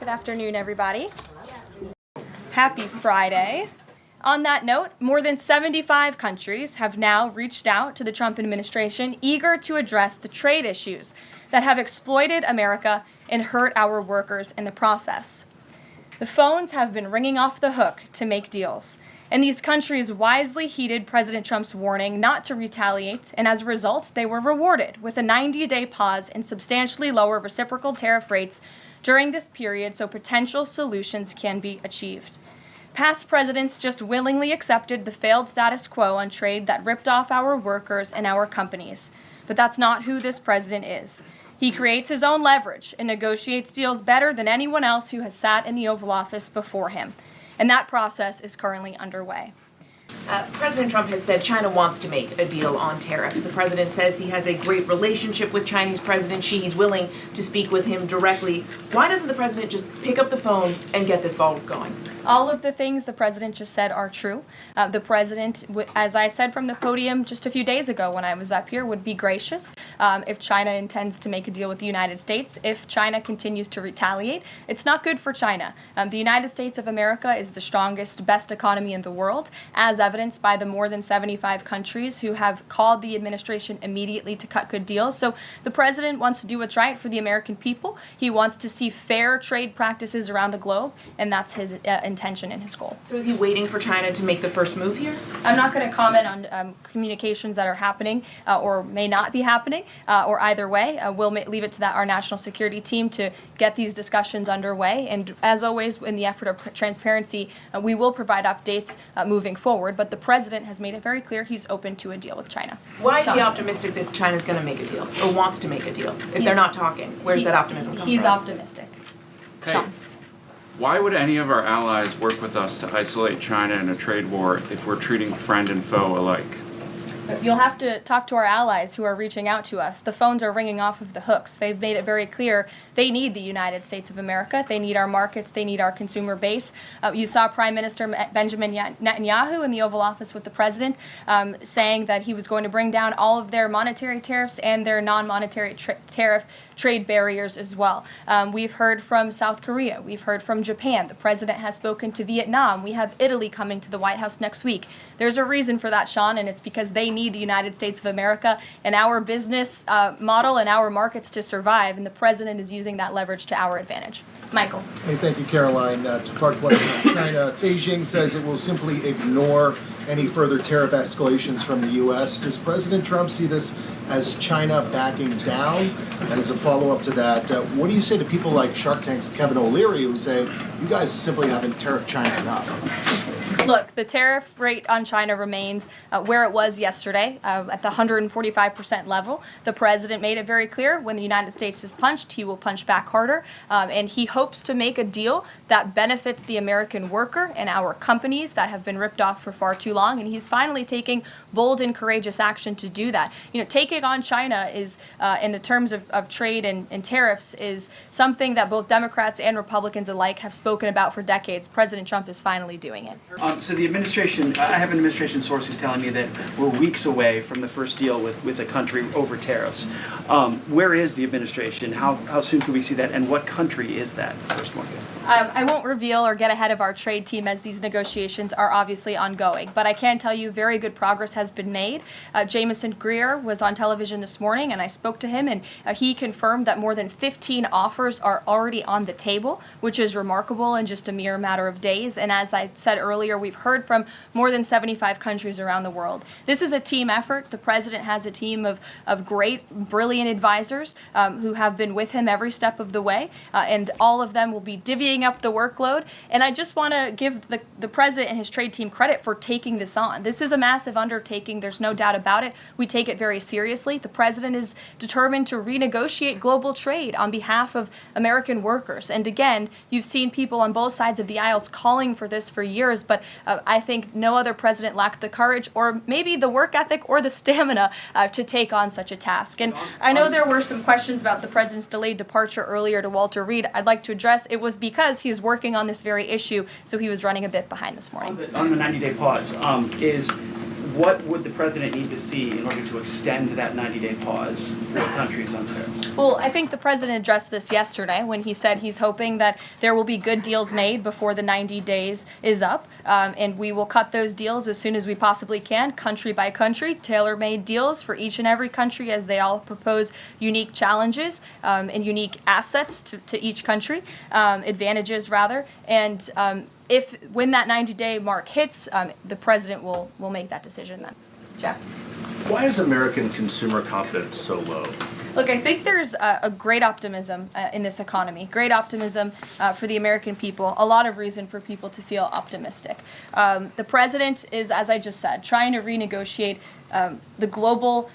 Good afternoon, everybody. Happy Friday. On that note, more than 75 countries have now reached out to the Trump administration, eager to address the trade issues that have exploited America and hurt our workers in the process. The phones have been ringing off the hook to make deals, and these countries wisely heeded President Trump's warning not to retaliate, and as a result, they were rewarded with a 90-day pause and substantially lower reciprocal tariff rates during this period so potential solutions can be achieved. Past presidents just willingly accepted the failed status quo on trade that ripped off our workers and our companies. But that's not who this president is. He creates his own leverage and negotiates deals better than anyone else who has sat in the Oval Office before him. And that process is currently underway. President Trump has said China wants to make a deal on tariffs. The president says he has a great relationship with Chinese President Xi. He's willing to speak with him directly. Why doesn't the president just pick up the phone and get this ball going? All of the things the president just said are true. The president, as I said from the podium just a few days ago when I was up here, would be gracious if China intends to make a deal with the United States. If China continues to retaliate, it's not good for China. The United States of America is the strongest, best economy in the world, as evidenced by the more than 75 countries who have called the administration immediately to cut good deals. So the president wants to do what's right for the American people. He wants to see fair trade practices around the globe, and that's his intention and his goal. So is he waiting for China to make the first move here? I'm not going to comment on communications that are happening or may not be happening, or either way. We'll leave it to our national security team to get these discussions underway. And as always, in the effort of transparency, we will provide updates moving forward. But the president has made it very clear he's open to a deal with China. Why is he optimistic that China's going to make a deal or wants to make a deal if they're not talking? Where's that optimism come from? He's optimistic. Hey, Sean. why would any of our allies work with us to isolate China in a trade war if we're treating friend and foe alike? You'll have to talk to our allies who are reaching out to us. The phones are ringing off of the hooks. They've made it very clear they need the United States of America. They need our markets. They need our consumer base. You saw Prime Minister Benjamin Netanyahu in the Oval Office with the president saying that he was going to bring down all of their monetary tariffs and their non-monetary tariff trade barriers as well. We've heard from South Korea. We've heard from Japan. The president has spoken to Vietnam. We have Italy coming to the White House next week. There's a reason for that, Sean, and it's because they need the United States of America and our business model and our markets to survive, and the president is using that leverage to our advantage. Michael. Hey, thank you, Caroline. Two-part question. China. Beijing says it will simply ignore any further tariff escalations from the U.S. Does President Trump see this as China backing down? And as a follow-up to that, what do you say to people like Shark Tank's Kevin O'Leary who say, you guys simply haven't tariffed China enough? Look, the tariff rate on China remains where it was yesterday, at the 145% level. The president made it very clear when the United States is punched, he will punch back harder. And he hopes to make a deal that benefits the American worker and our companies that have been ripped off for far too long. And he's finally taking bold and courageous action to do that. You know, taking on China is, in the terms of trade and tariffs, is something that both Democrats and Republicans alike have spoken about for decades. President Trump is finally doing it. So the administration, I have an administration source who's telling me that we're weeks away from the first deal with the country over tariffs. Where is the administration? How soon can we see that? And what country is that first one? I won't reveal or get ahead of our trade team as these negotiations are obviously ongoing, but I can tell you very good progress has been made. Jameson Greer was on television this morning, and I spoke to him, and he confirmed that more than 15 offers are already on the table, which is remarkable in just a mere matter of days. And as I said earlier, we've heard from more than 75 countries around the world. This is a team effort. The president has a team of great, brilliant advisors who have been with him every step of the way, and all of them will be divvying up the workload. And I just want to give the president and his trade team credit for taking this on. This is a massive undertaking. There's no doubt about it. We take it very seriously. The president is determined to renegotiate global trade on behalf of American workers. And again, you've seen people on both sides of the aisles calling for this for years, but I think no other president lacked the courage or maybe the work ethic or the stamina to take on such a task. And I know there were some questions about the president's delayed departure earlier to Walter Reed. I'd like to address it was because he's working on this very issue, so he was running a bit behind this morning. On the 90-day pause, What would the president need to see in order to extend that 90-day pause for countries on tariffs? Well, I think the president addressed this yesterday when he said he's hoping that there will be good deals made before the 90 days is up, and we will cut those deals as soon as we possibly can, country by country, tailor-made deals for each and every country as they all propose unique challenges and unique assets to each country, advantages rather, and when that 90-day mark hits, the president will make that decision then. Jeff? Why is American consumer confidence so low? Look, I think there's a great optimism in this economy, great optimism for the American people, a lot of reason for people to feel optimistic. The president is, as I just said, trying to renegotiate the global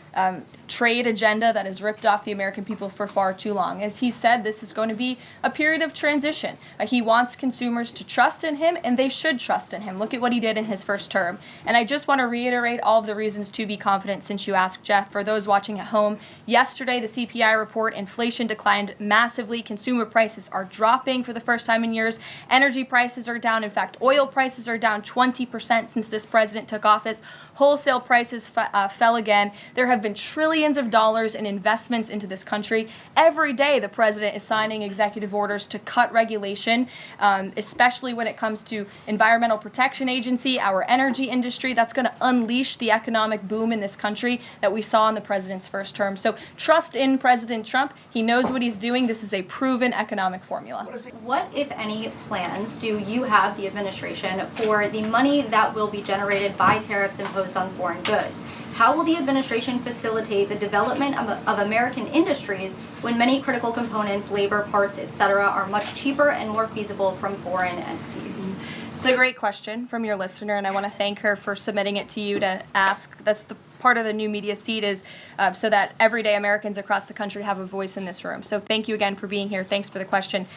trade agenda that has ripped off the American people for far too long. As he said, this is going to be a period of transition. He wants consumers to trust in him, and they should trust in him. Look at what he did in his first term. And I just want to reiterate all of the reasons to be confident since you asked, Jeff. For those watching at home, yesterday the CPI report, inflation declined massively. Consumer prices are dropping for the first time in years. Energy prices are down. In fact, oil prices are down 20% since this president took office. Wholesale prices fell again. There have been trillions of dollars in investments into this country. Every day the president is signing executive orders to cut regulation, especially when it comes to Environmental Protection Agency, our energy industry. That's going to unleash the economic boom in this country that we saw in the president's first term. So trust in President Trump. He knows what he's doing. This is a proven economic formula. What, if any, plans do you have, the administration, for the money that will be generated by tariffs imposed on foreign goods? How will the administration facilitate the development of American industries when many critical components, labor, parts, etc., are much cheaper and more feasible from foreign entities? It's a great question from your listener, and I want to thank her for submitting it to you to ask. That's the part of the new media seat is so that everyday Americans across the country have a voice in this room. So thank you again for being here. Thanks for the question.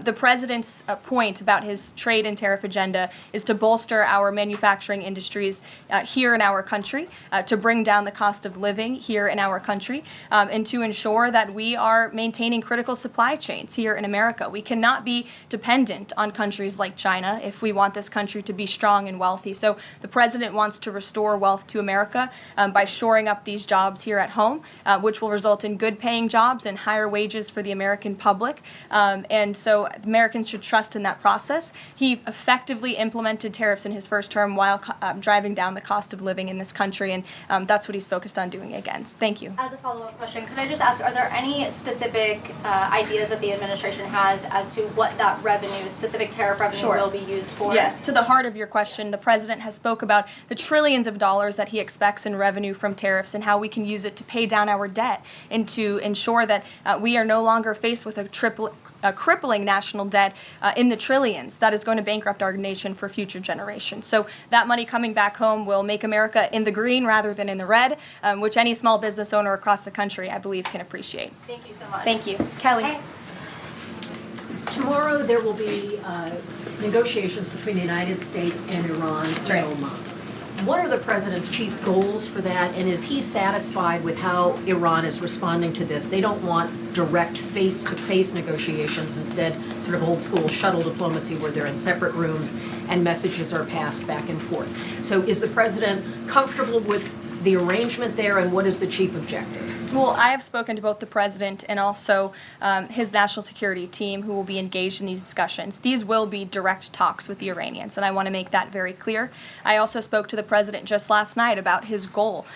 The president's point about his trade and tariff agenda is to bolster our manufacturing industries here in our country, to bring down the cost of living here in our country, and to ensure that we are maintaining critical supply chains here in America. We cannot be dependent on countries like China if we want this country to be strong and wealthy. So the president wants to restore wealth to America by shoring up these jobs here at home, which will result in good paying jobs and higher wages for the American public. And so Americans should trust in that process. He effectively implemented tariffs in his first term while driving down the cost of living in this country, and that's what he's focused on doing again. Thank you. As a follow-up question, could I just ask, are there any specific ideas that the administration has as to what that revenue, specific tariff revenue, will be used for? Yes, to the heart of your question, the president has spoke about the trillions of dollars that he expects in revenue from tariffs and how we can use it to pay down our debt and to ensure that we are no longer faced with a crippling national debt in the trillions that is going to bankrupt our nation for future generations. So that money coming back home will make America in the green rather than in the red, which any small business owner across the country, I believe, can appreciate. Thank you so much. Thank you. Kelly. Tomorrow there will be negotiations between the United States and Iran in Oman. What are the president's chief goals for that, and is he satisfied with how Iran is responding to this? They don't want direct face-to-face negotiations, instead sort of old-school shuttle diplomacy where they're in separate rooms and messages are passed back and forth. So is the president comfortable with the arrangement there, and what is the chief objective? Well, I have spoken to both the president and also his national security team who will be engaged in these discussions. These will be direct talks with the Iranians, and I want to make that very clear. I also spoke to the president just last night about his goal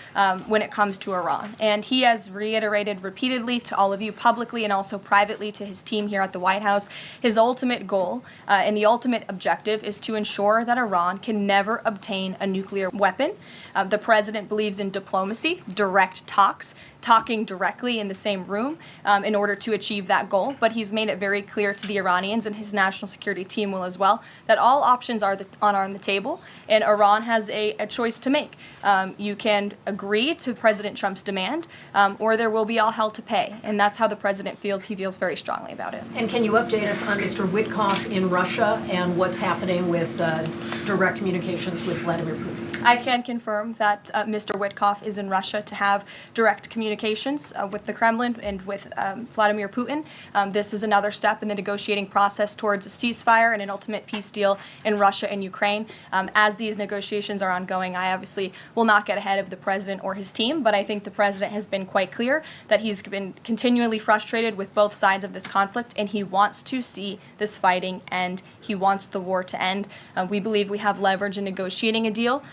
when it comes to Iran, and he has reiterated repeatedly to all of you publicly and also privately to his team here at the White House, his ultimate goal and the ultimate objective is to ensure that Iran can never obtain a nuclear weapon. The president believes in diplomacy, direct talks, talking directly in the same room in order to achieve that goal. But he's made it very clear to the Iranians, and his national security team will as well, that all options are on the table, and Iran has a choice to make. You can agree to President Trump's demand, or there will be all hell to pay. And that's how the president feels. He feels very strongly about it. And can you update us on Mr. Witkoff in Russia and what's happening with direct communications with Vladimir Putin? I can confirm that Mr. Witkoff is in Russia to have direct communications with the Kremlin and with Vladimir Putin. This is another step in the negotiating process towards a ceasefire and an ultimate peace deal in Russia and Ukraine. As these negotiations are ongoing, I obviously will not get ahead of the president or his team, but I think the president has been quite clear that he's been continually frustrated with both sides of this conflict, and he wants to see this fighting end. He wants the war to end. We believe we have leverage in negotiating a deal,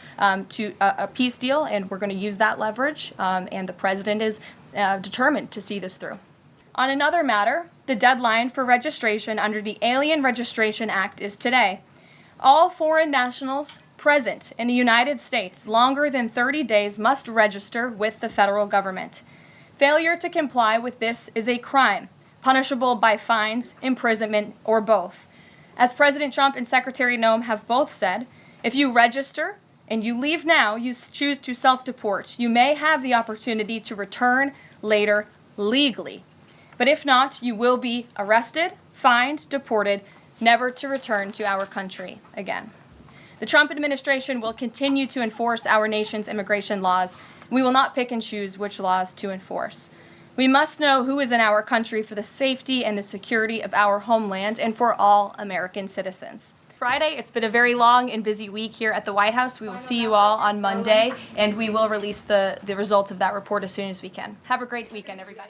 to a peace deal, and we're going to use that leverage, and the president is determined to see this through. On another matter, the deadline for registration under the Alien Registration Act is today. All foreign nationals present in the United States longer than 30 days must register with the federal government. Failure to comply with this is a crime, punishable by fines, imprisonment, or both. As President Trump and Secretary Noem have both said, if you register and you leave now, you choose to self-deport, you may have the opportunity to return later legally. But if not, you will be arrested, fined, deported, never to return to our country again. The Trump administration will continue to enforce our nation's immigration laws. We will not pick and choose which laws to enforce. We must know who is in our country for the safety and the security of our homeland and for all American citizens. Friday, it's been a very long and busy week here at the White House. We will see you all on Monday, and we will release the results of that report as soon as we can. Have a great weekend, everybody.